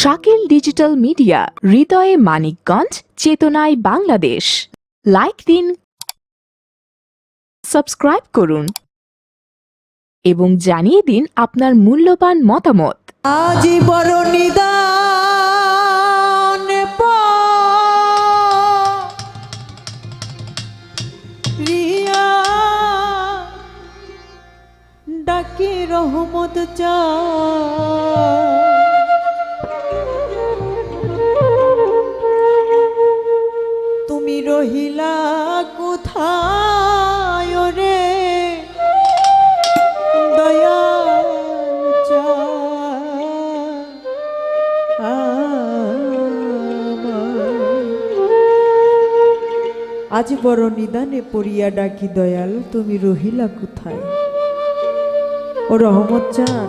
Shakil digital media, হৃদয়ে মানিকগঞ্জ, চেতনায় Bangladesh. Like দিন, সাবস্ক্রাইব করুন এবং জানিয়ে দিন আপনার মূল্যবান মতামত। আজি বড় নিদান রিয়া ডাকে রহমত চা তুমি রহিলা কোথায় রে দয়াল চা আজ বড় নিদানে পড়িয়া ডাকি দয়াল তুমি রহিলা কোথায়। ও রহমত চান,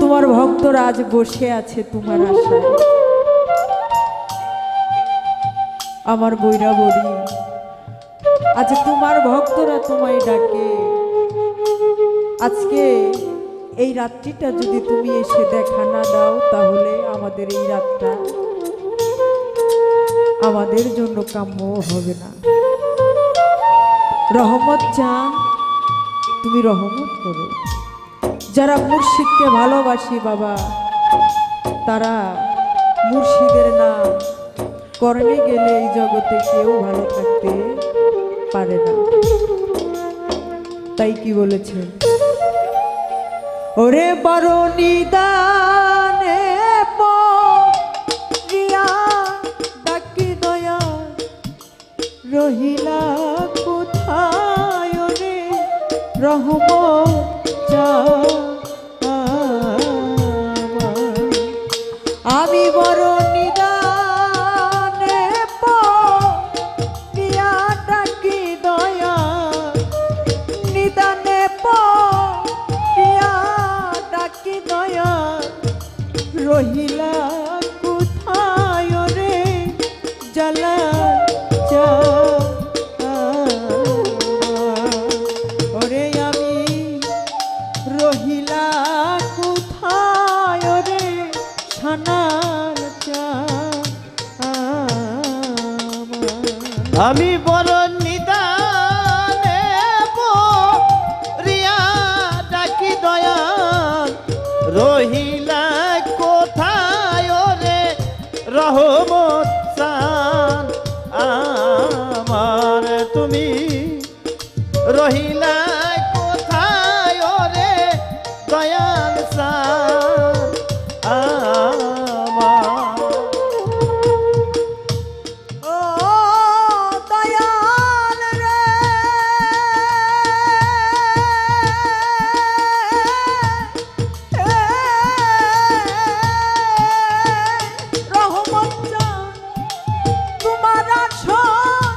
তোমার ভক্তরা আজ বসে আছে তোমার আশায়। আমার বৈরা বলি আজ তোমার ভক্তরা তোমায় ডাকে। আজকে এই রাত্রিটা যদি তুমি এসে দেখা না দাও তাহলে আমাদের এই রাতটা আমাদের জন্য কাম্য হবে না। রহমত চান, তুমি রহমত করো। যারা মুর্শিদকে ভালোবাসি বাবা, তারা মুর্শিদের নাম করণে গেলে এই জগতে কেউ ভালো থাকতে পারে না। তাই কি বলেছেন, ওরে বড় নিদানে পড়িয়া ডাকি দয়া রহিলা কোথায় রে রহমত চা আমি বড় নিদানে পড়িয়া ডাকি দয়া নিদানে পড়িয়া ডাকি দয়া রহিলা কোথায় রে জ্বালা চা ওরে আমি রহিলা কোথায় রে ছানার চা আমি বড় নিদানে পড়িয়া ডাকি দয়াল রহিলা কোথায় রে রহমত চান আমার তুমি রহিলা কোথায় রে দয়াল চান আমার ও দয়াল রে রহমত চান, তোমার আসন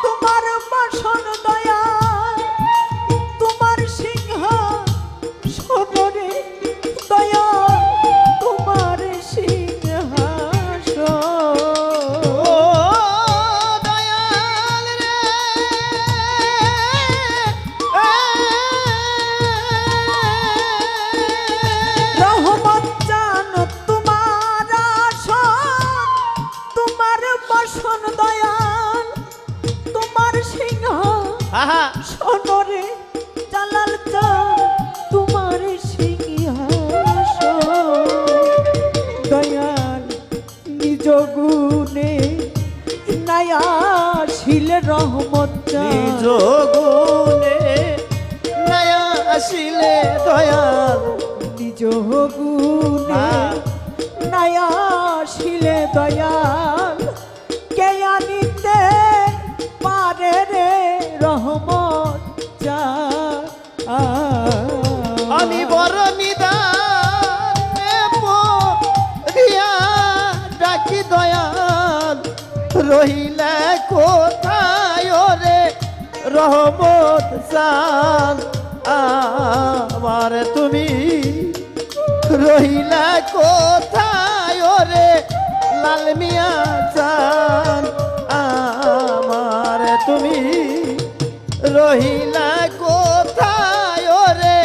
তোমার বাসন দয়াল, তোমার সিংহ সবরে দয়াল, তোমার সিংহাসন। ও দয়াল রে রহমত চান, তোমার আসন তোমার বাসন দয়াল, তোমার সিংহ আহা সোনরে জালাল চান, তোমার সিংহাসন দয়াল নিজ গুণে নায়া শিলে রহমত নিজ চান, গুণে নয়া আসিলে দয়াল নিজ গুণে নায়া শিলে দয়াল কে আনিতে পারে রে রহমত চান। আমি বড় নিদানে পড়িয়া ডাকি দয়াল রহিলা কোথায় রে রহমত চান আমার তুমি রহিলা কোথায় রে লাল মিয়া চান আমার তুমি রহিলা কোথায় রে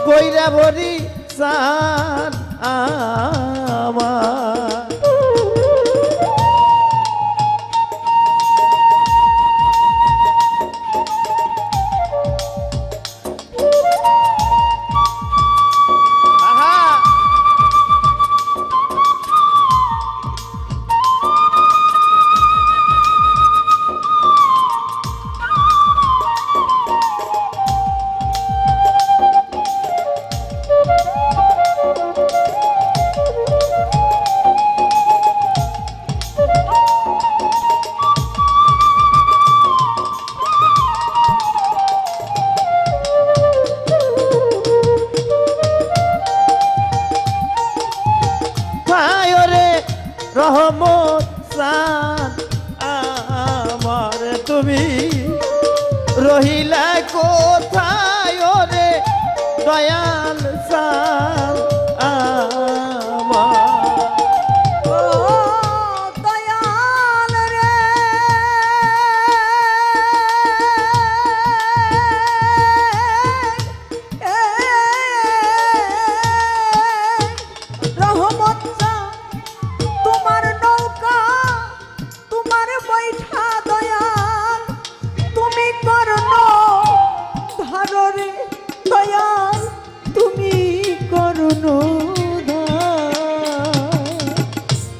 বৈরা ভরি চান আমার আহা রে রহমত চান আমার তুমি রহিলা কোথায় রে দয়াল চান আমার ও দয়াল রে রহমত তোমার নৌকা তোমার বৈঠা দয়াল তুমি করুন ধাররে দয়াল তুমি করুন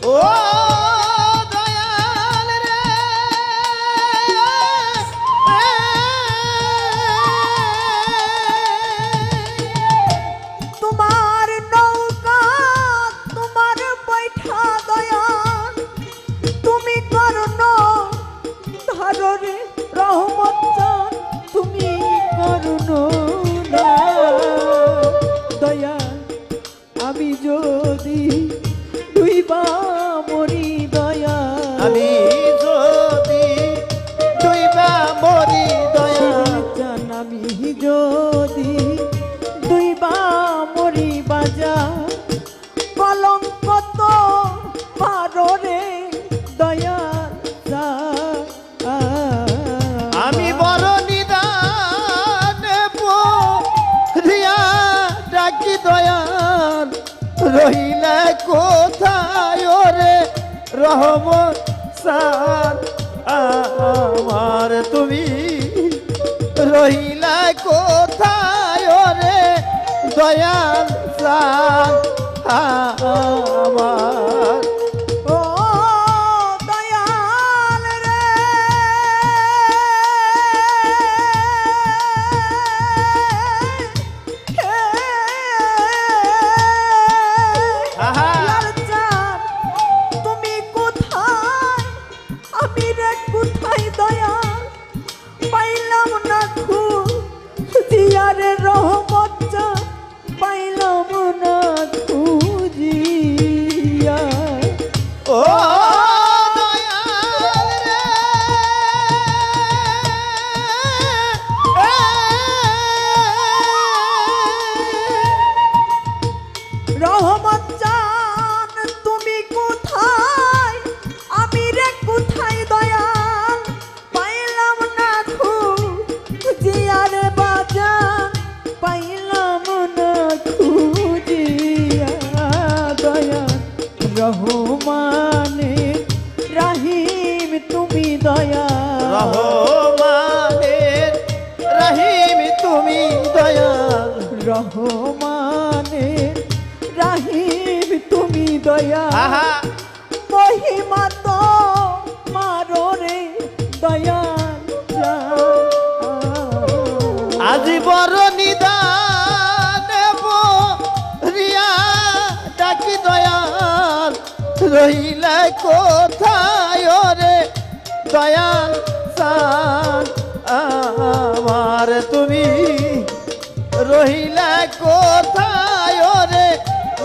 ও দয়াল রে তোমার নৌকা তোমার বৈঠা দয়াল তুমি করুন ধাররে রহমত চান তুমি করুন দয়াল আমি যদি দুইবা মরি দয়াল আমি যদি দুইবা মরি দয়াল চান আমি যদি দুইবা মরি বাজা কলঙ্ক তো মাররে দয়াল আমি বড় নিদান রিয়া ডাকি দয়াল রহিলা কোথায় রে রহমত চান আমার তুমি রহিলা কোথায় রে দয়াল চান আমার ও দয়াল রে আহা লালচাঁদ, তুমি কোথায় আমি রে কোথায় দয়াল পাইলাম না খুঁজিয়ারে রহমত চাঁদ পাইলাম না খুঁজিয়া ও দয়াল রে রহমত চান তুমি কোথায় আমি রে কোথায় দয়াল পাইলাম না খুঁজিয়ারে বাজা পাইলাম না খুঁজিয়া দয়াল রহমানে রাহিম তুমি দয়াল রহমানের রহিম তুমি দয়াল রহমানের রাহিম তুমি দয়াল আহা মহিমা তো মাররে দয়াল আজি বড় নিদান রিয়া ডাকি দয়াল রহিলা কোথায় রে দয়াল চান আমার তুমি রহিলা কোথায় রে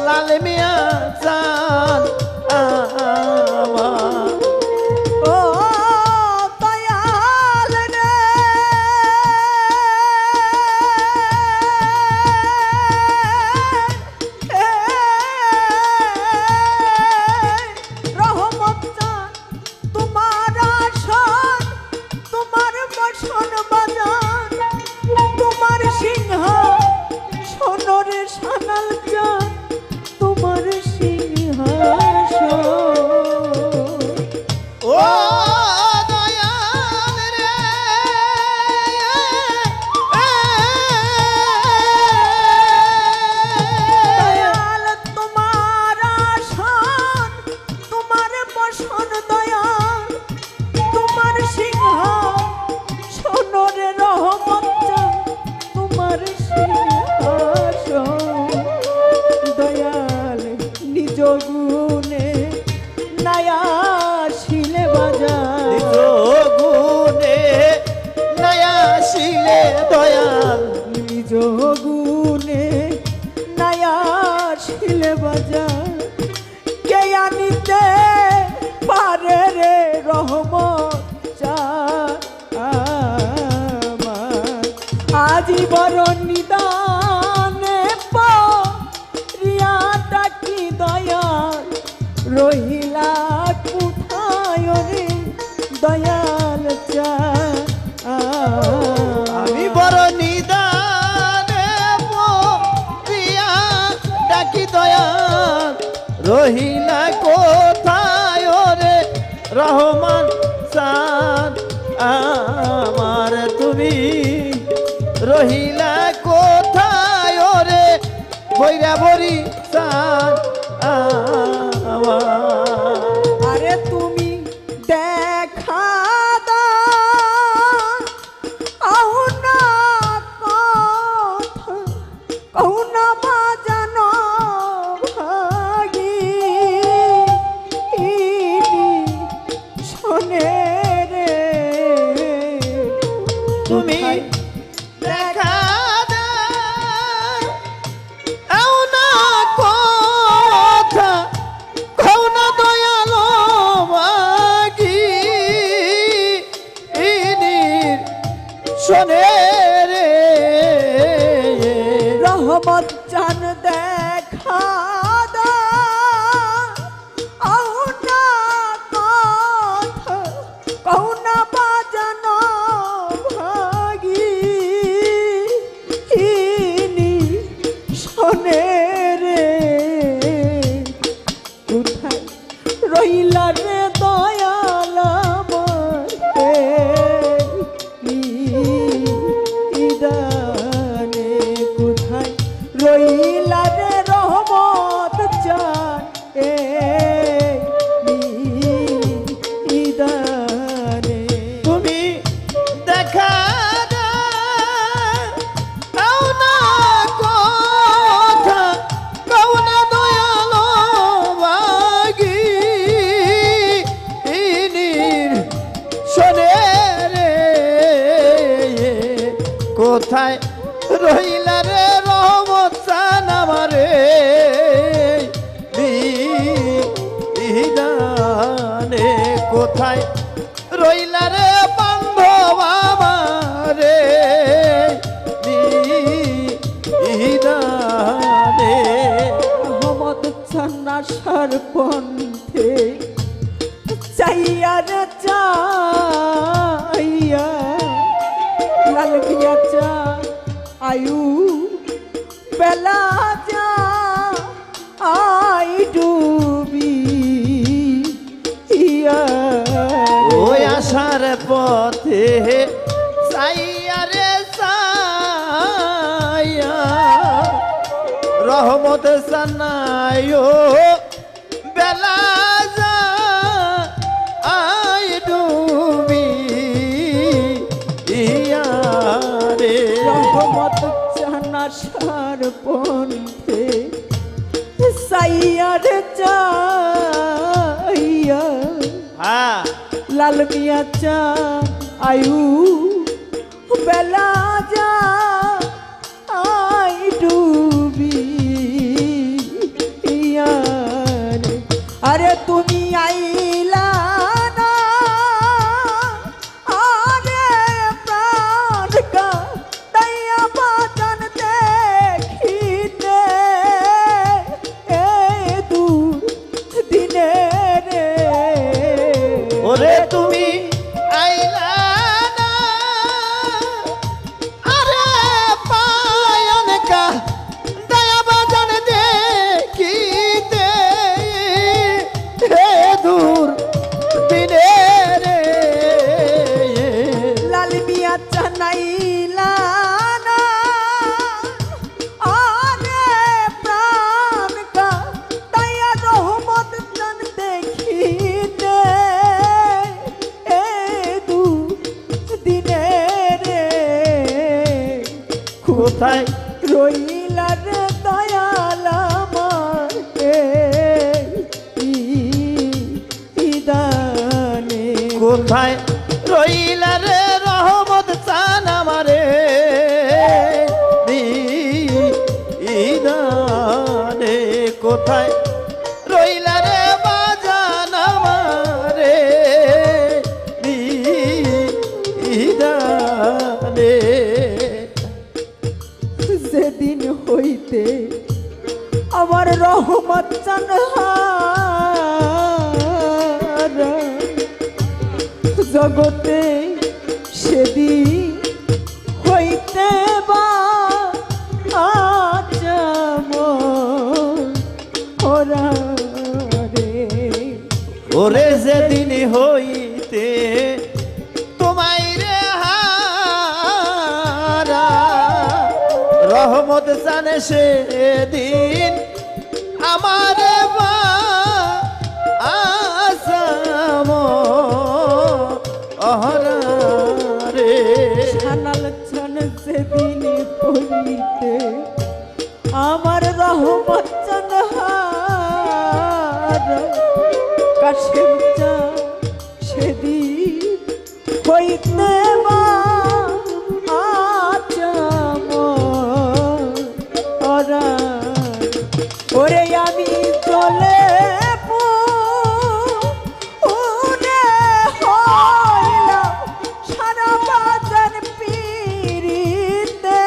লাল মিয়া চান আমার ও দয়াল রে রহমত চান তোমার আসন তোমার বসন বাজান তোমার সিংহ সোনরে সানাল চান তোমার সিংহ আজি বড় নিদানে পরিয়াটা কি দয়াল রহিলা কোথায় রে দয়াল চান আমি বড় নিদানে পড়িয়া ডাকি দয়াল রহিলা কোথায় রে রহমান চাঁদ আমার তুমি রহিলা কোথায় রে বৈরা বরি চাঁদ আমার আরে তুমি দেখা দাও না কথা কও না বাজানো ভাগি শোনে রে তুমি দেখা দাও না কথা কও না দয়ালো মাগি ইনির শোনে রে রহমত চান দেখা দাও না কথা কও না বাজানো ভাগি ইনি শোনে রে কোথায় রইলা রে দয়াল আমার ইদানে কোথায় রইলা রে রহমত চান ইদানে তুমি দেখা দাও না কথা কও না দয়ালো মাগি ইনির শোনে রে কোথায় রহিলা রে রহমত চান আমারে বিধানে কোথায় রইলা রে বান্ধব আমারে বিধানে রহমত ছান্নাসার পন্থে চাইয়া রে চাইয়া লাল গিয়া চা আয়ু বেলা যা আই ডুবি ইয়া ওই আসার পথে সাইয়া রে সাইয়া রহমত সানায়ো বেলা যা আই ডুবি ইয়া রে রহমত ছান্নাসার পন্থে চাইয়া রে চাইয়া হ্যাঁ লাল মিয়া চা আয়ু বেলা যা আই ডুবি ইয়ারে আরে তুমি আইলা না আরে প্রাণ কা দয়া বাতন দেখিতে এ দূর দিনে রে ওরে তুমি আইলা না আরে পায়ন কা দয়া বাজন দেখিতে হে দূর দিনে রে লাল মিয়া চানাইলা না আরে প্রাণ কা দয়া রহমত জান দেখিতে এ দু দিনে রে কোথায় রইলা রে দয়াল আমার ইদানে কোথায় রইলা রে রহমত চান আমারে ইদানে কোথায় রইলা রে বাজান আমারে ইদানে রহমত চান হারা জগতে সেদিন হইতে বা ওরা রে ওরে যেদিন হইতে তোমায় রে হারা রহমত জানে সেদিন আমার বা আসাম অহরা রে ছানাল ছান সেদিন পড়িতে আমার রহমত চান হারা কাশেম চা সেদিন হইতে বা ওরা ওরে আমি চলে পুরে হইলাম সারা বাজার পিরিতে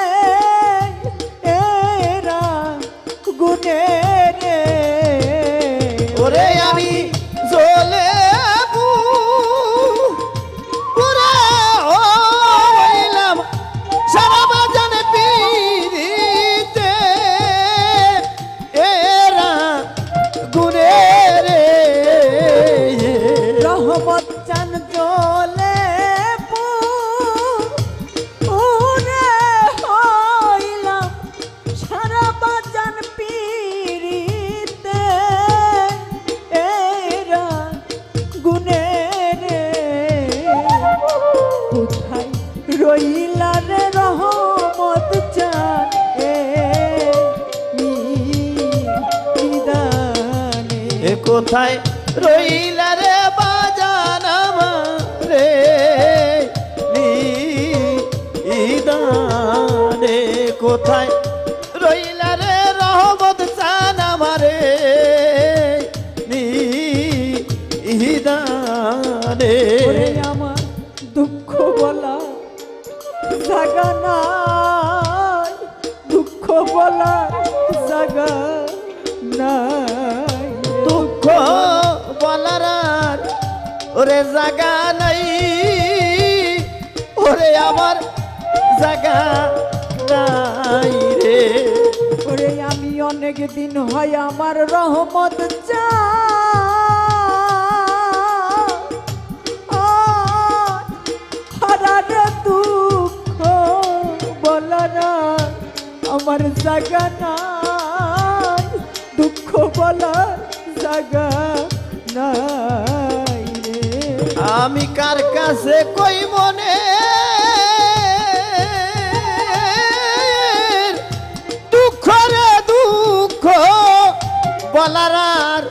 এরা গুনে রে ওরে আমি জ্বলে পুরা হইলাম সারা বাজান পিরিতে এরা গুনে রে রহমত চান চলে পুরে হইলাম সারা বাজান পিরিতে এরা গুনে রে কোথায় রইলা রে রহমত চান নিদানে এ কোথায় রইলা রে বাজান আমারে নিদানে কোথায় রইলা রে রহমত চান আমারে নিদানে ওরে আমার দুঃখ বলা জাগা নাই দুঃখ বলা জাগা নাই দুঃখ বলার আর ওরে জাগা নাই ওরে আমার জাগা নাই রে ওরে আমি অনেক দিন হয় আমার রহমত চা হারার দুঃখ বলার আমার জাগা নাই দুঃখ বলার জাগা নাই রে আমি কার কাছে কই মনে দুঃখ রে দুঃখ বলার আর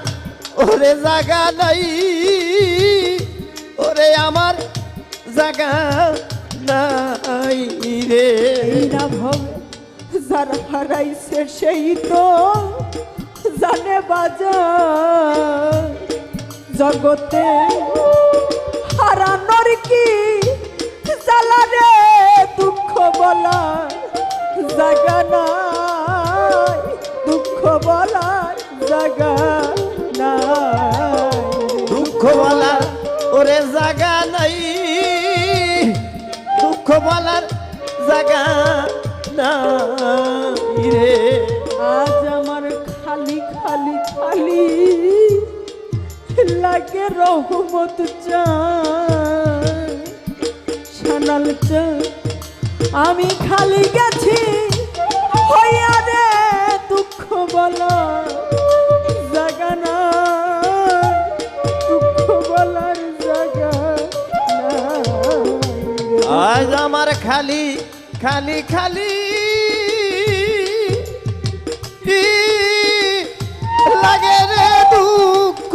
ওরে জাগা নাই ওরে আমার জাগা নাই রে এই না ভবে যারা হারাইছে সেই তো জানে বাজার জগতে হারানোর কি জ্বালা রে দুঃখ বলার জাগা নাই দুঃখ বলার জাগা নাই দুঃখ বলার ওরে জাগা নাই দুঃখ বলার জাগা নাই রে আজ আমার খালি খালি খালি লাগে রহমত চাই সানাল চাই আমি খালি গেছি হইয়া রে দুঃখ বলা জাগা নাই দুঃখ বলার জাগা নাই আজ আমার খালি খালি খালি লাগে রে দুঃখ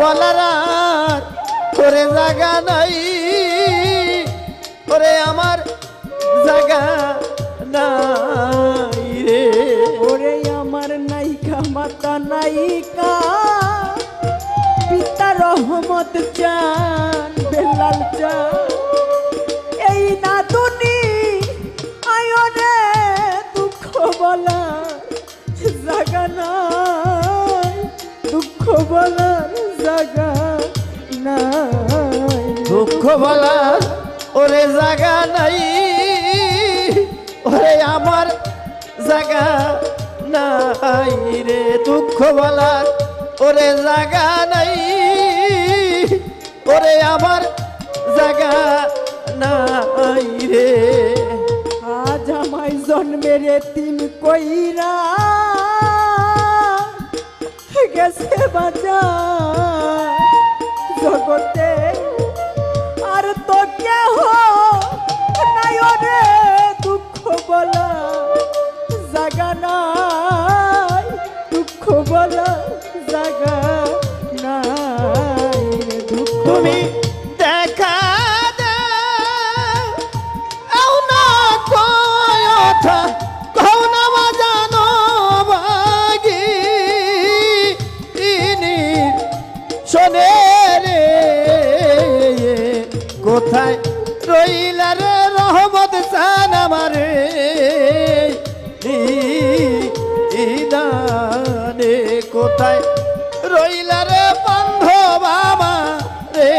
বলার আর করে জাগা নাই ওরে আমার জাগা নাই রে ওরে আমার নাইকা মাতা নাইকা পিতা রহমত চান বেলাল চান এই না দুনি আয়রে দুঃখ বলা জাগা নাই বলার জায়গা নাই দুঃখ বলার ওরে জায়গা নাই ওরে আমার জায়গা নাই রে দুঃখ বলার ওরে জায়গা নাই ওরে আমার জায়গা নাই রে আজ আমায় জন্মের তিন কইরা গেছে বাজা জগতে আর তো কেহ নাই রে দুঃখ বলা জাগা নাই দুঃখ বলা জাগা নাই রে দুঃখ তুমি দেখা দাও না কথা কও না বাজানো বাগি ইনি শোনে রে কোথায় রইলা রে রহমত চান আমারে ইদানে কোথায় রইলা রে বান্ধব আমারে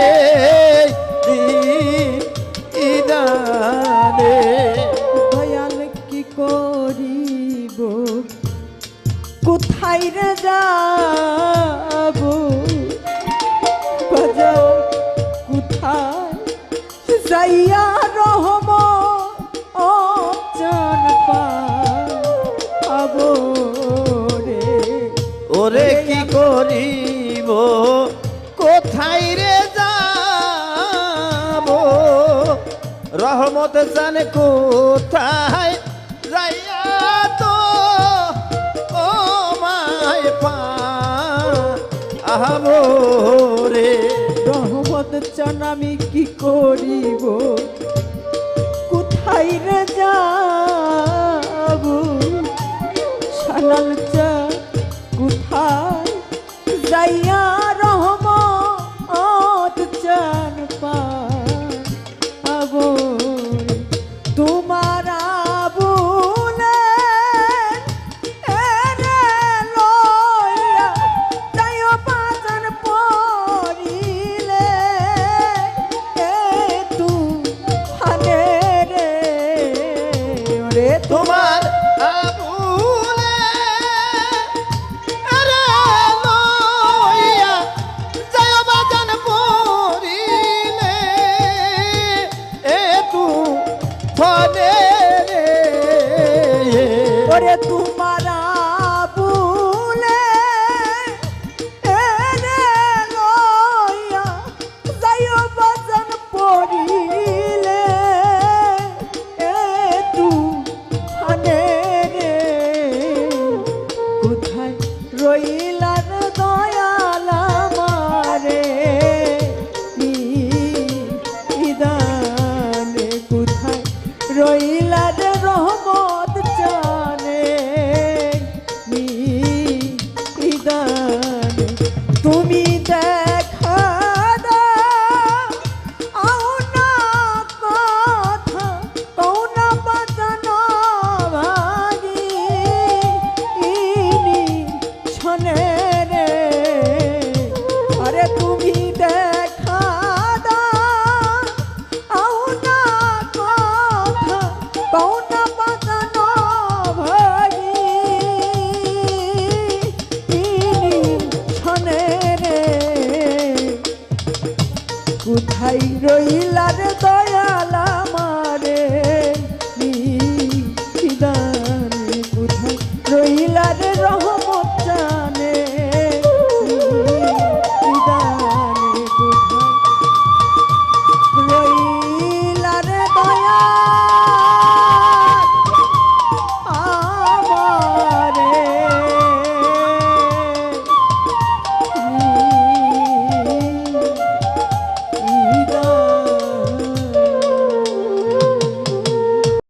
ইদানে দয়াল কি করিব কোথায় রে যাব বাজার কোথায় যাইয়া রহম জান পাবো রে ওরে কি করিব কোথায় রে যাব রহমত জান কোথায় যাইয়া তো ও মায় পাবো রে রহমত চান আমি কি করিব কোথায় রে যাব সালাল চা কোথায় যাইয়া রহমত চান পাবো রে। তোমার আবুলে এরে লইয়া যাইও বাজান পড়িলে এ তুফানে রে ওরে তোমার আবুলে আরে লইয়া যায় বাজান পড়িলে এ তু ফনে রে ওরে তোমার আবুলে এরে লইয়া যাইও বাজান পড়িলে এ তুফানে রে কোথায় রইলার দয়াল আমারে নিদানে কোথায় রইলার রহমত জানে নিদানে তুমি দেখা দাও না কথা কও না বাজানো ভাগি ইনি শোনে রে আরে তুমি দেখা দাও না কথা কও না বাজানো ভাগি ইনি শোনে রে কোথায় রইলার দয়াল আমার